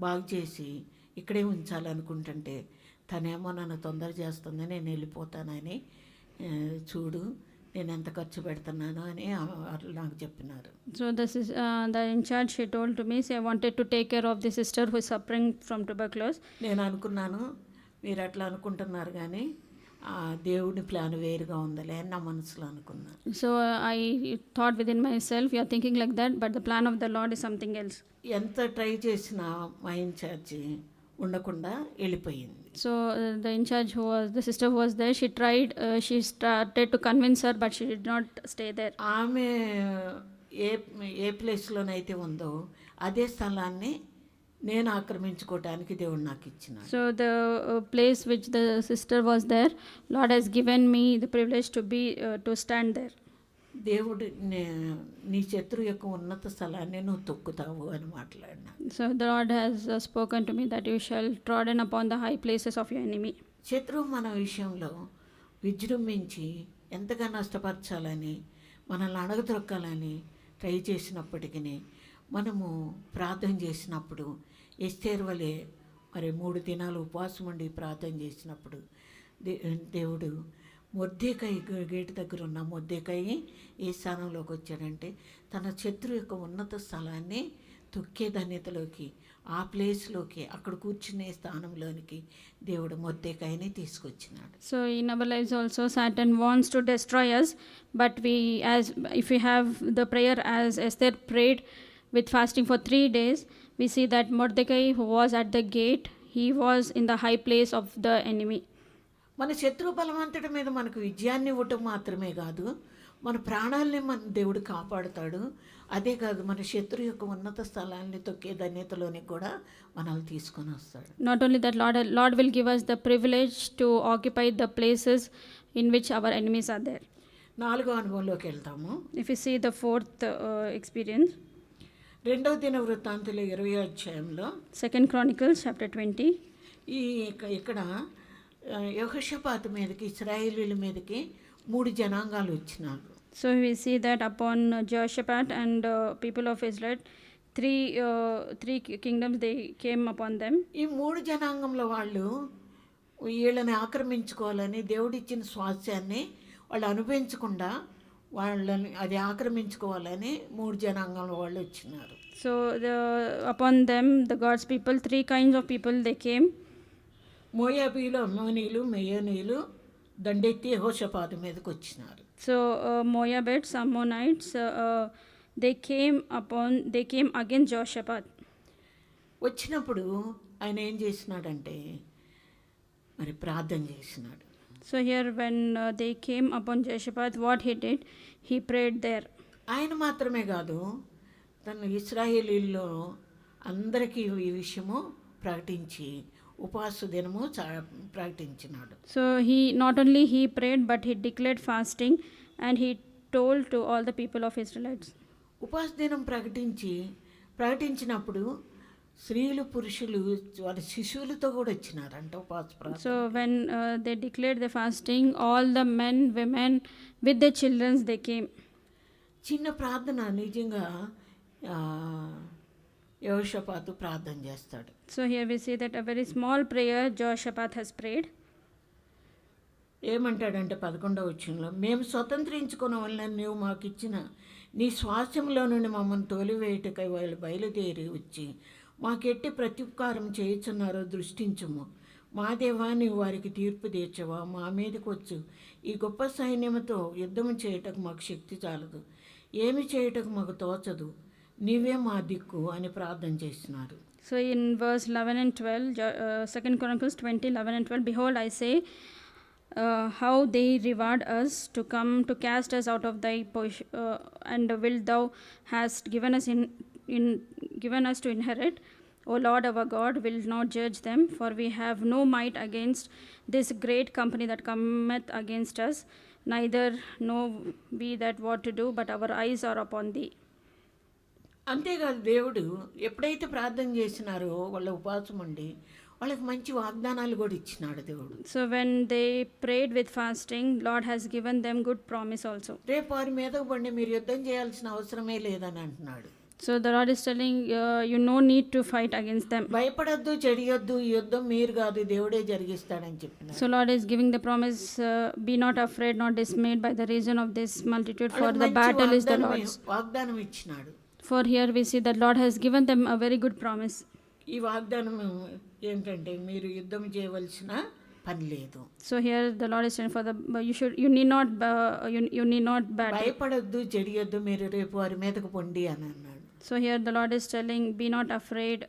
బాగు చేసి ఇక్కడే ఉంచాలనుకుంటుంటే తనేమో నన్ను తొందర చేస్తుంది, నేను వెళ్ళిపోతానని చూడు నేను ఎంత ఖర్చు పెడుతున్నాను అని నాకు చెప్పినారు. So the in charge, she told to me, say I wanted to take care of the sister who is suffering from tuberculosis. నేను అనుకున్నాను మీరు అట్లా అనుకుంటున్నారు కానీ దేవుడి ప్లాన్ వేరుగా ఉందిలే అని నా మనసులో అనుకున్నాను. So I thought within myself, you are thinking like that, but the plan of the Lord is something else. ఎంత ట్రై చేసినా మా ఇన్ఛార్జి ఉండకుండా వెళ్ళిపోయింది. So the in charge the sister who was there, she started to convince her, but she did not stay there. ఆమె ఏ ప్లేస్లోనైతే ఉందో అదే స్థలాన్ని నేను ఆక్రమించుకోవడానికి దేవుడు నాకు ఇచ్చిన. So the place which the sister was there, Lord has given me the privilege to stand there. దేవుడు నీ శత్రువు యొక్క ఉన్నత స్థలాన్ని నువ్వు తొక్కుతావు అని మాట్లాడినా. So the Lord has spoken to me that you shall trodden upon the high places of your enemy. శత్రువు మన విషయంలో విజృంభించి ఎంతగా నష్టపరచాలని మనల్ని అణగదొక్కాలని ట్రై చేసినప్పటికీ మనము ప్రార్థన చేసినప్పుడు ఎస్తేరు వలె మరి 3 దినాలు ఉపవాసం ఉండి ప్రార్థన చేసినప్పుడు దేవుడు మొర్దెకాయి గేటు దగ్గర ఉన్న మొర్దెకాయి ఏ స్థానంలోకి వచ్చాడంటే తన శత్రువు యొక్క ఉన్నత స్థలాన్ని తొక్కే ధన్యతలోకి ఆ ప్లేస్లోకి అక్కడ కూర్చునే స్థానంలోనికి దేవుడు మొర్దెకాయిని తీసుకొచ్చినాడు. So in our lives also Satan wants to destroy us, but if we have the prayer as Esther prayed with fasting for 3 days, we see that Mordecai, who was at the gate, he was in the high place of the enemy. మన శత్రు బలవంతుడి మీద మనకు విజయాన్ని ఇవ్వటం మాత్రమే కాదు, మన ప్రాణాలని మన దేవుడు కాపాడుతాడు. అదే కాదు, మన శత్రు యొక్క ఉన్నత స్థలాన్ని తొక్కే ధన్యతలోని కూడా మనల్ని తీసుకొని వస్తాడు. Not only that, Lord will give us the privilege to occupy the places in which our enemies are there. 4వ అనుభవంలోకి వెళ్తాము. If you see the 4th experience, 2వ దినవృత్తాంతుల 20వ అధ్యాయంలో 2 Chronicles chapter 20, ఇక్కడ యెహోషాపాతు మీదకి ఇశ్రాయేలీల మీదకి 3 జనాంగాలు వచ్చినారు. So we see that upon Jehoshaphat and people of Israel, three kingdoms, they came upon them. ఈ 3 జనాంగంలో వాళ్ళు వీళ్ళని ఆక్రమించుకోవాలని దేవుడిచ్చిన స్వాస్థ్యాన్ని వాళ్ళు అనుభవించకుండా వాళ్ళని అది ఆక్రమించుకోవాలని 3 జనాంగంలో వాళ్ళు వచ్చినారు. So upon them, the God's people, 3 kinds of people, they came. మోయాబీలు, అమ్మోనీలు, మెయోనీలు దండెత్తి యెహోషాపాతు మీదకి వచ్చినారు. So Moabites, Ammonites, they came against Jehoshaphat. వచ్చినప్పుడు ఆయన ఏం చేసినాడంటే మరి ప్రార్థన చేసినాడు. So here when they came upon Jehoshaphat, what he did, he prayed there. ఆయన మాత్రమే కాదు, తను ఇశ్రాయేలీల్లో అందరికీ ఈ విషయము ప్రకటించి ఉపవాస దినము ప్రకటించినాడు. So he not only he prayed, but he declared fasting and he told to all the people of Israelites. ఉపవాస దినం ప్రకటించినప్పుడు స్త్రీలు పురుషులు వాళ్ళ శిశువులతో కూడా వచ్చినారంట ఉపవాస ప్రార్థన. So when they declared the fasting, all the men, women with their children they came. చిన్న ప్రార్థన నిజంగా యెహోషాపాతు ప్రార్థన చేస్తాడు. So here we see that a very small prayer Jehoshaphat has prayed. ఏమంటాడంటే 11వ వచనంలో, మేము స్వతంత్రించుకున్న వలన నీవు మాకు ఇచ్చిన నీ స్వాస్థ్యంలో నుండి మమ్మల్ని తోలివేయుటకై వాళ్ళు బయలుదేరి వచ్చి మాకెట్టి ప్రత్యుపకారం చేయుచున్నారో దృష్టించుము. మా దేవా, నీవు వారికి తీర్పు తీర్చవా? మా మీదకి వచ్చు ఈ గొప్ప సైన్యముతో యుద్ధం చేయటకు మాకు శక్తి చాలదు, ఏమి చేయటకు మాకు తోచదు, నీవే మా దిక్కు అని ప్రార్థన చేస్తున్నారు. So in verse 11 and 12, 2 Chronicles 20, 11 and 12, behold, I say, how they reward us to come to cast us out of thy and will thou hast given us to inherit. O Lord our God, will not judge them, for we have no might against this great company that cometh against us, neither know we that what to do, but our eyes are upon thee. అంతేకాదు, దేవుడు ఎప్పుడైతే ప్రార్థన చేసినారో వాళ్ళ ఉపవాసం ఉండి వాళ్ళకి మంచి వాగ్దానాలు కూడా ఇచ్చినాడు దేవుడు. So when they prayed with fasting, Lord has given them good promise also. రేపు వారి మీదకు పడి మీరు యుద్ధం చేయాల్సిన అవసరమే లేదని అంటున్నాడు. So the Lord is telling you no need to fight against them. భయపడొద్దు, చెడియొద్దు, ఈ యుద్ధం మీరు కాదు దేవుడే జరిగిస్తాడని చెప్పినాడు. So Lord is giving the promise, be not afraid, not dismayed by the reason of this multitude, for the battle is the Lord's. వాగ్దానం ఇచ్చినాడు. For here we see that Lord has given them a very good promise. ఈ వాగ్దానం ఏంటంటే మీరు యుద్ధం చేయవలసిన పని లేదు. So here the Lord is saying for the you need not battle. భయపడొద్దు, చెడియొద్దు, మీరు రేపు వారి మీదకు పొండి అని అన్నాడు. So here the Lord is telling, be not afraid,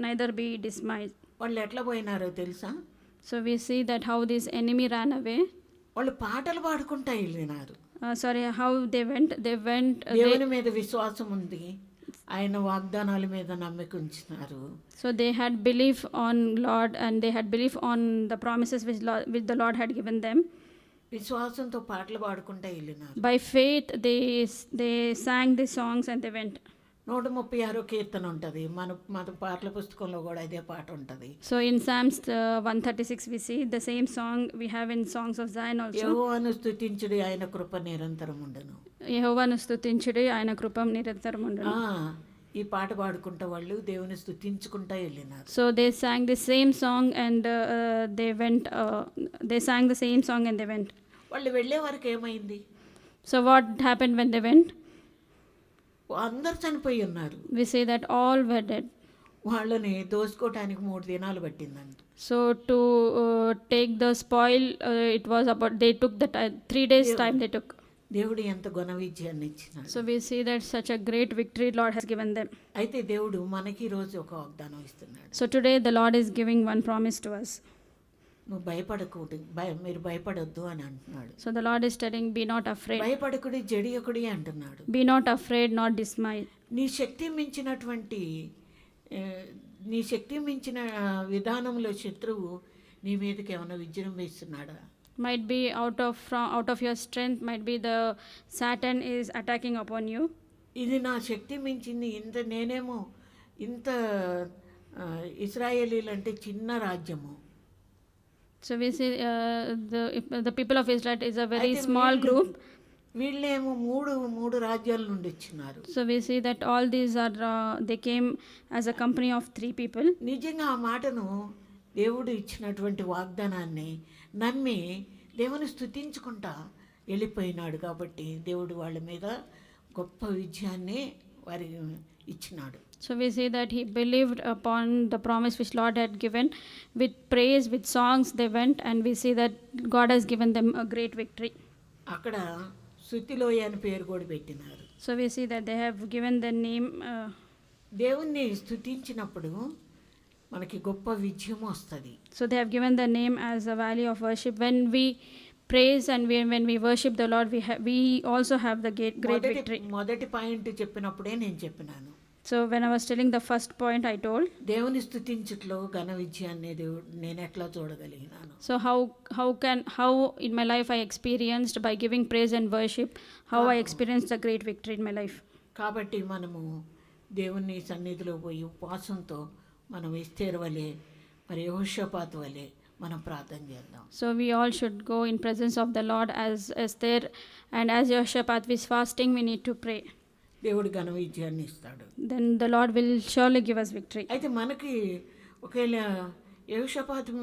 neither be dismayed. వాళ్ళు ఎట్లా పోయినారో తెలుసా? So we see that how this enemy ran away. వాళ్ళు పాటలు పాడుకుంటా వెళ్ళినారు. How they went. దేవుని మీద విశ్వాసం ఉంది, ఆయన వాగ్దానాల మీద నమ్మిక ఉంచినారు. So they had belief on Lord and they had belief on the promises which the Lord had given them. విశ్వాసంతో పాటలు పాడుకుంటా వెళ్ళినారు. By faith they sang the songs and they went. 136 కీర్తన ఉంటుంది, మన పాటల పుస్తకంలో కూడా ఇదే పాట ఉంటుంది. So in Psalms 136 we see the same song we have in Songs of Zion also. యెహోవాను స్తుతించుడి, ఆయన కృప నిరంతరం ఉండును. యెహోవాను స్తుతించుడి, ఆయన కృప నిరంతరం ఉండును. ఈ పాట పాడుకుంటా వాళ్ళు దేవుని స్తుతించుకుంటా వెళ్ళినారు. So they sang the same song and they went. They sang the same song and they went. వాళ్ళు వెళ్ళే వరకు ఏమైంది? So what happened when they went? అందరు చనిపోయి ఉన్నారు. We say that all were dead. వాళ్ళని దోసుకోవటానికి 3 దినాలు పట్టిందంట. So to take the spoil, it was about, they took the 3 days time they took. దేవుడు ఎంత ఘన విజయాన్ని ఇచ్చినాడు. So we see that such a great victory Lord has given them. అయితే దేవుడు మనకి ఈ రోజు ఒక వాగ్దానం ఇస్తున్నాడు. So today the Lord is giving one promise to us. నువ్వు భయపడకూడదు, మీరు భయపడొద్దు అని అంటున్నాడు. So the Lord is telling, be not afraid. భయపడకుడి, జడియకుడి అంటున్నాడు. Be not afraid, not dismayed. నీ శక్తి మించిన విధానంలో శత్రువు నీ మీదకి ఏమైనా విజృంభిస్తున్నాడా? Might be out of your strength, might be the Satan is attacking upon you. ఇది నా శక్తి మించింది, నేనేమో ఇంత ఇశ్రాయేలీలు అంటే చిన్న రాజ్యము. So we see the people of Israel is a very small group. వీళ్ళేమో మూడు రాజ్యాల నుండి వచ్చినారు. So we see that all these are they came as a company of 3 people. నిజంగా ఆ మాటను దేవుడు ఇచ్చినటువంటి వాగ్దానాన్ని నమ్మి దేవుని స్తుతించుకుంటా వెళ్ళిపోయినాడు కాబట్టి దేవుడు వాళ్ళ మీద గొప్ప విజయాన్ని వారి ఇచ్చినాడు. So we see that he believed upon the promise which Lord had given. With praise, with songs they went, and we see that God has given them a great victory. అక్కడ స్తుతిలోయ అని పేరు కూడా పెట్టినారు. So we see that they have given the name. దేవుణ్ణి స్తుతించినప్పుడు మనకి గొప్ప విజయం వస్తుంది. So they have given the name as a valley of worship. When we praise and when we worship the Lord, we also have the great victory. మొదటి point చెప్పినప్పుడే నేను చెప్పినాను. So when I was telling the first point, I told. దేవుని స్తుతించుటలో ఘన విజయాన్ని నేను ఎట్లా చూడగలిగినాను. So how in my life I experienced by giving praise and worship, how I experienced the great victory in my life. కాబట్టి మనము దేవుని సన్నిధిలో పోయి ఉపవాసంతో మనం ఎస్తేరు వలె మరి యెహోషాపాతు వలె మనం ప్రార్థన చేద్దాం. So we all should go in presence of the Lord as Esther, and as Yehoshaphat is fasting, we need to pray. దేవుడు ఘన విజయాన్ని ఇస్తాడు. Then the Lord will surely give us victory. అయితే మనకి ఒకవేళ యెహోషాపాతు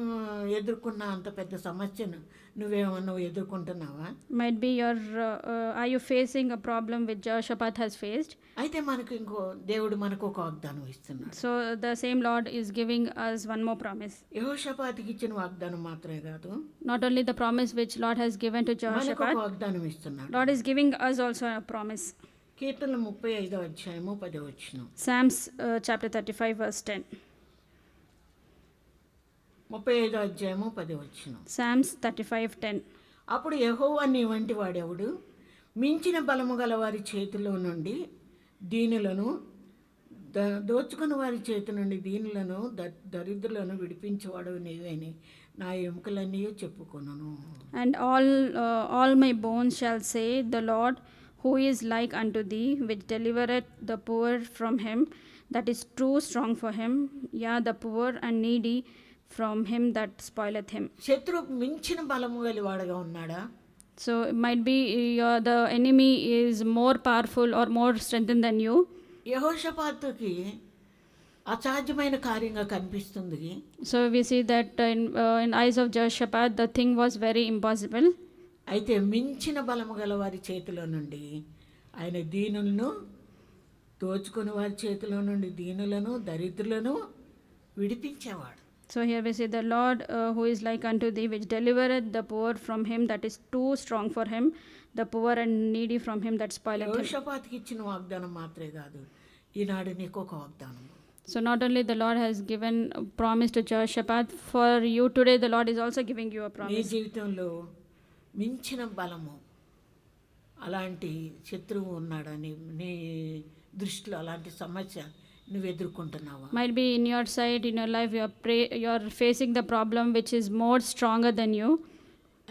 ఎదుర్కొన్న అంత పెద్ద సమస్యను నువ్వు ఎదుర్కొంటున్నావా? Might be are you facing a problem which Jehoshaphat has faced? అయితే మనకు దేవుడు మనకు ఒక వాగ్దానం ఇస్తున్నాడు. So the same Lord is giving us one more promise. యెహోషాపాతుకి ఇచ్చిన వాగ్దానం మాత్రమే కాదు, Not only the promise which Lord has given to మనకు ఒక Jehoshaphat, వాగ్దానం ఇస్తున్నాడు. Lord is giving us also a promise. కీర్తనలు 35వ అధ్యాయము 10వ వచనం. Psalms chapter 35 verse 10. 35వ అధ్యాయము 10వ వచనం. Psalms 35:10. అప్పుడు యెహోవా నీ వంటి వాడెవడు? మించిన బలము గల వారి చేతిలో నుండి దీనులను దోచుకుని వారి చేతి నుండి దీనులను దరిద్రులను విడిపించేవాడు నీవేని నా ఎముకలన్నీ చెప్పుకొనును. And all my bones shall say, the Lord, who is like unto thee, which delivereth the poor from him that is too strong for him, yeah, the poor and needy from him that spoileth him. శత్రు మించిన బలము గలవాడుగా ఉన్నాడా? So it might be the enemy is more powerful or more strengthened than you. యెహోషాపాతుకి అసాధ్యమైన కార్యంగా కనిపిస్తుంది. So we see that in eyes of Jehoshaphat the thing was very impossible. అయితే మించిన బలము గల వారి చేతిలో నుండి ఆయన దీనులను దోచుకుని వారి చేతిలో నుండి దీనులను దరిద్రులను విడిపించేవాడు. So here we see the Lord who is like unto thee, which delivereth the poor from him that is too strong for him, the poor and needy from him that spoileth him. యెహోషాపాతుకి ఇచ్చిన వాగ్దానం మాత్రమే కాదు, ఈనాడు నీకు ఒక వాగ్దానం. So not only the Lord has given a promise to Jehoshaphat, for you today the Lord is also giving you a నీ promise. జీవితంలో మించిన బలము అలాంటి శత్రువు ఉన్నాడని నీ దృష్టిలో అలాంటి సమస్య నువ్వు ఎదుర్కొంటున్నావా? Might be in your side, in your life, you are facing the problem which is more stronger than you.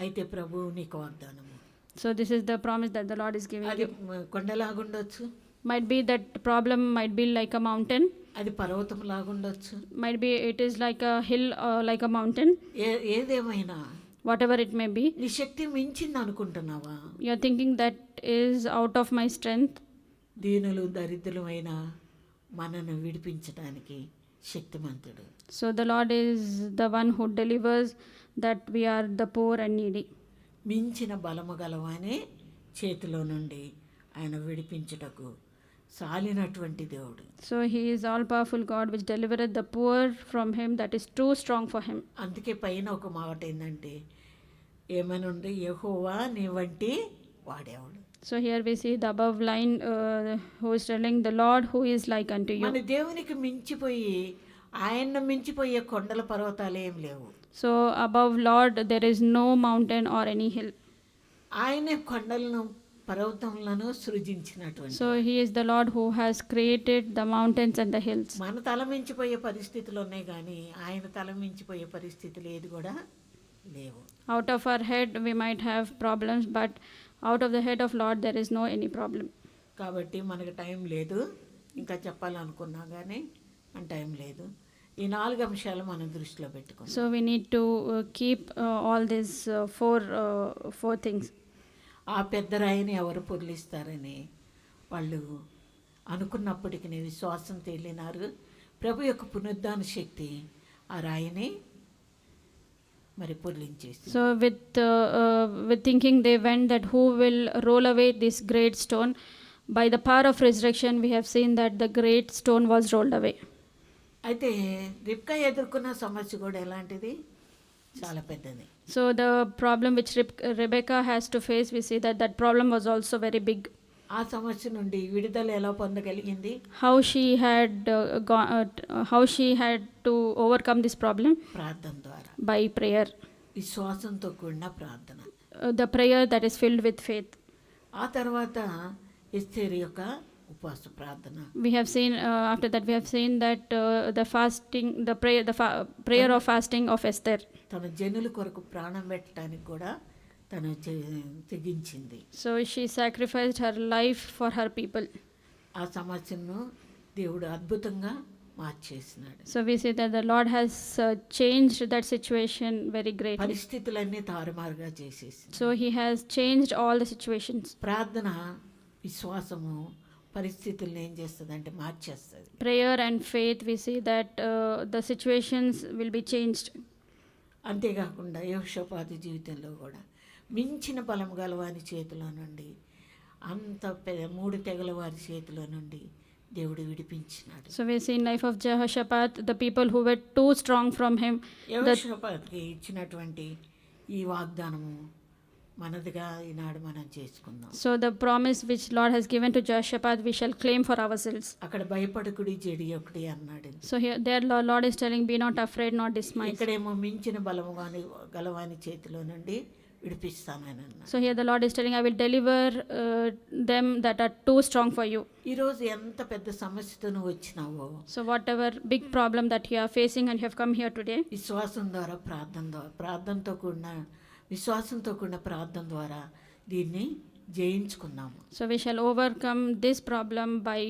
అయితే ప్రభువు నీకు వాగ్దానము. So this is the promise that the Lord is giving అది you. కొండలాగుండొచ్చు, Might be that problem might be like a mountain. అది పర్వతం లాగుండొచ్చు, Might be it is like a hill or like a mountain. ఏదేమైనా Whatever it may be, నీ శక్తి మించింది అనుకుంటున్నావా? you are thinking that is out of my strength. దీనులు దరిద్రులమైన మనను విడిపించడానికి శక్తిమంతుడు. So the Lord is the one who delivers, that we are the poor and needy. మించిన బలము గలవానే చేతిలో నుండి ఆయన విడిపించుటకు సాలినటువంటి దేవుడు. So he is all powerful God which delivereth the poor from him that is too strong for him. అందుకే పైన ఒక మాట ఏంటంటే ఏమని ఉంది, యెహోవా నీ వంటి వాడేవాడు. So here we see the above line who is telling the Lord who is like unto you. మన దేవునికి మించిపోయి ఆయన్ను మించిపోయే కొండల పర్వతాలు ఏం లేవు. So above Lord there is no mountain or any hill. ఆయనే కొండలను పర్వతములను సృజించినటువంటి. So he is the Lord who has created the mountains and the hills. మన తల మించిపోయే పరిస్థితులు ఉన్నాయి కానీ ఆయన తల మించిపోయే పరిస్థితులు ఏది కూడా లేవు. Out of our head we might have problems, but out of the head of Lord there is no any problem. కాబట్టి మనకు టైం లేదు, ఇంకా చెప్పాలనుకున్నా కానీ మన టైం లేదు. ఈ 4 అంశాలు మనం దృష్టిలో పెట్టుకుందాం. So we need to keep all these four things. ఆ పెద్ద రాయిని ఎవరు పొర్లిస్తారని వాళ్ళు అనుకున్నప్పటికీ విశ్వాసం తేలినారు. ప్రభు యొక్క పునరుద్ధాన శక్తి ఆ రాయిని మరి పొర్లించేసి. So with thinking they went that who will roll away this great stone. By the power of resurrection we have seen that the great stone was rolled away. అయితే రిబ్కా ఎదుర్కొన్న సమస్య కూడా ఎలాంటిది? చాలా పెద్దది. So the problem which Rebecca has to face, we see that problem was also very big. ఆ సమస్య నుండి విడుదల ఎలా పొందగలిగింది? how she had to overcome this problem ప్రార్థన ద్వారా, by prayer, విశ్వాసంతో కూడిన ప్రార్థన. the prayer that is filled with faith. ఆ తర్వాత ఎస్తేరు యొక్క ఉపవాస ప్రార్థన. We have seen after that we have seen that the fasting, the prayer of fasting of Esther. తన జనుల కొరకు ప్రాణం పెట్టడానికి కూడా తను తెగించింది. So she sacrificed her life for her people. ఆ సమస్యను దేవుడు అద్భుతంగా మార్చేసినాడు. So we see that the Lord has changed that situation very greatly. పరిస్థితులన్నీ తారుమారుగా చేసేసి. So he has changed all the situations. ప్రార్థన, విశ్వాసము పరిస్థితులను ఏం చేస్తుందంటే మార్చేస్తుంది. Prayer and faith, we see that the situations will be changed. అంతేకాకుండా యెహోషాపాతు జీవితంలో కూడా మించిన బలం గలవాని చేతిలో నుండి, అంత 3 తెగల వారి చేతిలో నుండి దేవుడు విడిపించినాడు. So we see in life of Jehoshaphat, the people who were too strong from him. యెహోషాపాతుకి ఇచ్చినటువంటి ఈ వాగ్దానము మనదిగా ఈనాడు మనం చేసుకుందాం. So the promise which Lord has given to Jehoshaphat, we shall claim for ourselves. అక్కడ భయపడకుడి జడియొకటి అన్నాడు. So here there Lord is telling, be not afraid, not dismayed. ఇక్కడేమో మించిన బలము గలవాని చేతిలో నుండి విడిపిస్తానని అన్నాడు. So here the Lord is telling, I will deliver them that are too strong for you. ఈరోజు ఎంత పెద్ద సమస్యతో నువ్వు వచ్చినావో, So whatever big problem that you are facing and you have come here today, విశ్వాసం ద్వారా, విశ్వాసంతో కూడిన ప్రార్థన ద్వారా దీన్ని జయించుకున్నాము. so we shall overcome this problem by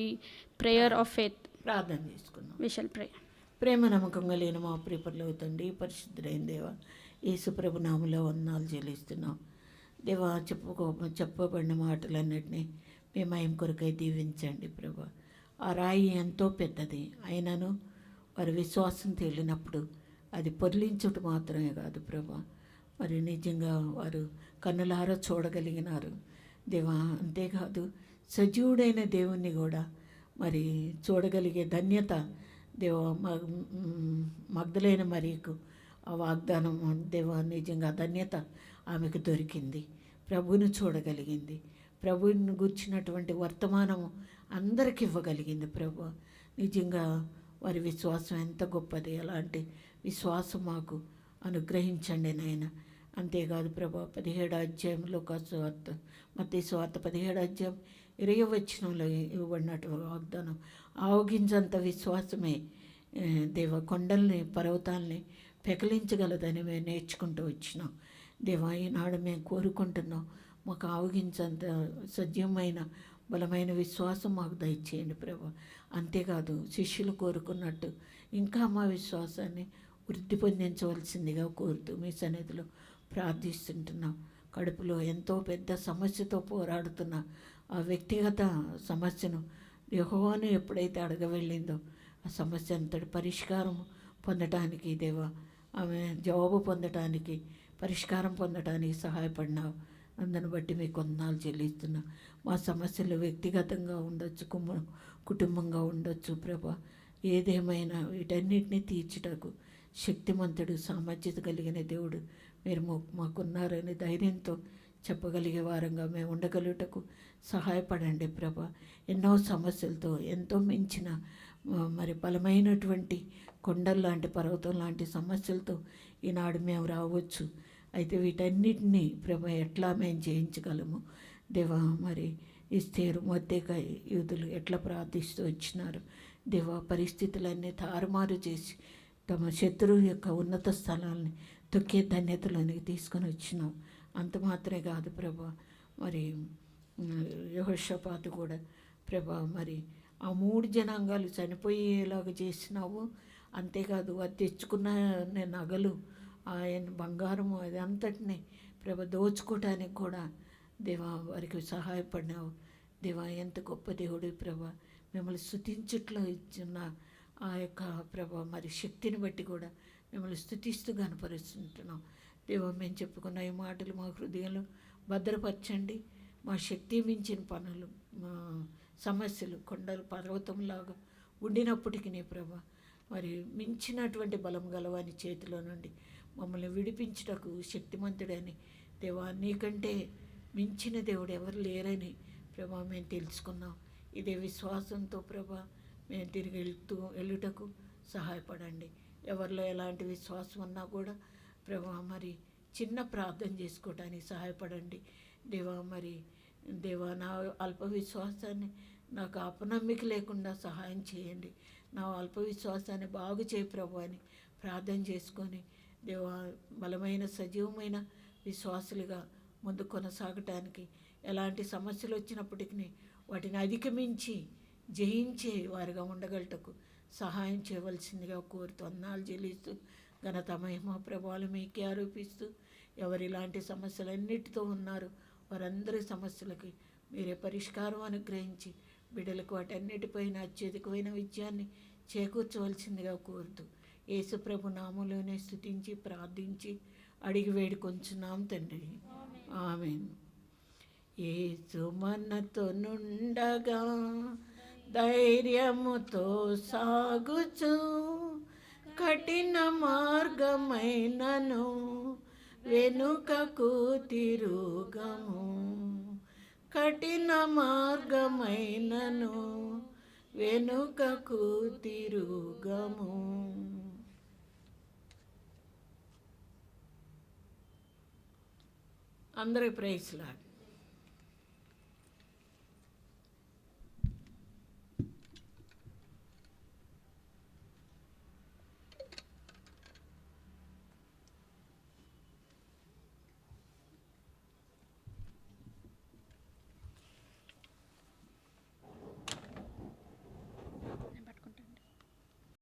prayer of faith. ప్రార్థన చేసుకున్నాం. We shall pray. ప్రేమ నమ్మకంగా లేని మా ప్రియపరలోక తండ్రి, పరిశుద్ధుడైన దేవా, యేసు ప్రభు నామములో వందనాలు చెల్లిస్తున్నాం. దేవా, చెప్పబడిన మాటలన్నిటినీ మీ మహిమ కొరకై దీవించండి ప్రభా. ఆ రాయి ఎంతో పెద్దది అయినను వారి విశ్వాసం తేలినప్పుడు అది పొర్లించుట మాత్రమే కాదు ప్రభా, మరి నిజంగా వారు కన్నులారా చూడగలిగినారు దేవా. అంతేకాదు సజీవుడైన దేవుణ్ణి కూడా మరి చూడగలిగే ధన్యత దేవా మగ్ధలైన మరియకు ఆ వాగ్దానం దేవా, నిజంగా ధన్యత ఆమెకు దొరికింది. ప్రభువును చూడగలిగింది, ప్రభువుని గుర్చినటువంటి వర్తమానము అందరికి ఇవ్వగలిగింది. ప్రభు నిజంగా వారి విశ్వాసం ఎంత గొప్పది, అలాంటి విశ్వాసం మాకు అనుగ్రహించండి నాయన. అంతేకాదు ప్రభా, 17వ అధ్యాయంలో మత్తయి సువార్త 17వ అధ్యాయం 20వ వచనంలో ఇవ్వబడినట్టు వాగ్దానం ఆవగించంత విశ్వాసమే దేవ కొండల్ని, పర్వతాల్ని పెకలించగలదని మేము నేర్చుకుంటూ వచ్చినాం. దేవా, ఈనాడు మేము కోరుకుంటున్నాం, మాకు ఆవగించంత సజీవమైన బలమైన విశ్వాసం మాకు దయచేయండి ప్రభా. అంతేకాదు శిష్యులు కోరుకున్నట్టు ఇంకా మా విశ్వాసాన్ని వృద్ధి పొందించవలసిందిగా కోరుతూ మీ సన్నిధిలో ప్రార్థిస్తుంటున్నాం. కడుపులో ఎంతో పెద్ద సమస్యతో పోరాడుతున్న ఆ వ్యక్తిగత సమస్యను యెహోవాను ఎప్పుడైతే అడగవెళ్ళిందో ఆ సమస్య అంతటి పరిష్కారం పొందటానికి దేవా, ఆమె జవాబు పొందటానికి, పరిష్కారం పొందటానికి సహాయపడినావు. అందుని బట్టి మీకు వందనాలు చెల్లిస్తున్నా. మా సమస్యలు వ్యక్తిగతంగా ఉండొచ్చు, కుటుంబంగా ఉండొచ్చు ప్రభా, ఏదేమైనా వీటన్నిటిని తీర్చుటకు శక్తిమంతుడు, సామర్థ్యత కలిగిన దేవుడు మీరు మాకున్నారని ధైర్యంతో చెప్పగలిగే వారంగా మేము ఉండగలుగుటకు సహాయపడండి ప్రభా. ఎన్నో సమస్యలతో, ఎంతో మించిన మరి బలమైనటువంటి కొండల్లాంటి, పర్వతం లాంటి సమస్యలతో ఈనాడు మేము రావచ్చు. అయితే వీటన్నిటినీ ప్రభా ఎట్లా మేము జయించగలము దేవా. మరి ఎస్తేరు, మొర్దెకై యూదులు ఎట్లా ప్రార్థిస్తూ వచ్చినారు దేవా. పరిస్థితులన్నీ తారుమారు చేసి తమ శత్రువు యొక్క ఉన్నత స్థలాన్ని తొక్కే ధన్యతలోనికి తీసుకొని వచ్చినాం. అంత మాత్రమే కాదు ప్రభా, మరి యెహోషాపాతు కూడా ప్రభా మరి ఆ 3 జనాంగాలు చనిపోయేలాగా చేసినావు. అంతేకాదు అది తెచ్చుకున్న నగలు, ఆయన బంగారము, అది అంతటినీ ప్రభా దోచుకోవటానికి కూడా దేవా వారికి సహాయపడినావు దేవా. ఎంత గొప్ప దేవుడు ప్రభా. మిమ్మల్ని స్తుతించుట్లో ఇచ్చిన ఆ యొక్క ప్రభా మరి శక్తిని బట్టి కూడా మిమ్మల్ని స్తుతిస్తూ కనపరుస్తుంటున్నాం దేవా. మేము చెప్పుకున్న ఈ మాటలు మా హృదయంలో భద్రపరచండి. మా శక్తి మించిన పనులు, మా సమస్యలు కొండలు పర్వతంలాగా ఉండినప్పటికీ ప్రభా మరి మించినటువంటి బలం గలవాని చేతిలో నుండి మమ్మల్ని విడిపించుటకు శక్తిమంతుడని దేవా, నీకంటే మించిన దేవుడు ఎవరు లేరని ప్రభా మేము తెలుసుకున్నాం. ఇదే విశ్వాసంతో ప్రభా మేము తిరిగి వెళ్ళుటకు సహాయపడండి. ఎవరిలో ఎలాంటి విశ్వాసం ఉన్నా కూడా ప్రభా మరి చిన్న ప్రార్థన చేసుకోవడానికి సహాయపడండి. దేవా నా అల్ప విశ్వాసాన్ని, నాకు అపనమ్మిక లేకుండా సహాయం చేయండి. నా అల్ప విశ్వాసాన్ని బాగు చేయి ప్రభు అని ప్రార్థన చేసుకొని దేవా బలమైన సజీవమైన విశ్వాసులుగా ముందు కొనసాగటానికి, ఎలాంటి సమస్యలు వచ్చినప్పటికీ వాటిని అధిగమించి జయించే వారిగా ఉండగలటకు సహాయం చేయవలసిందిగా కోరుతూ అన్నాలు చెల్లిస్తూ ఘనత మహిమ ప్రభావాలు మీకే ఆరోపిస్తూ ఎవరు ఇలాంటి సమస్యలన్నిటితో ఉన్నారు వారందరి సమస్యలకి మీరే పరిష్కారం అనుగ్రహించి బిడ్డలకు వాటన్నిటిపైన అత్యధికమైన విజయాన్ని చేకూర్చవలసిందిగా కోరుతూ యేసు ప్రభు నామంలోనే స్తుతించి ప్రార్థించి అడిగి వేడుకొంచున్నాం తండ్రి, ఆమేన్. యేసు మనతో నుండగా ధైర్యముతో సాగుచు కఠిన మార్గమైనను వెనుకకు తిరుగము, కఠిన మార్గమైనను వెనుకకు తిరుగము. అందరూ ప్రైజ్ లార్డ్.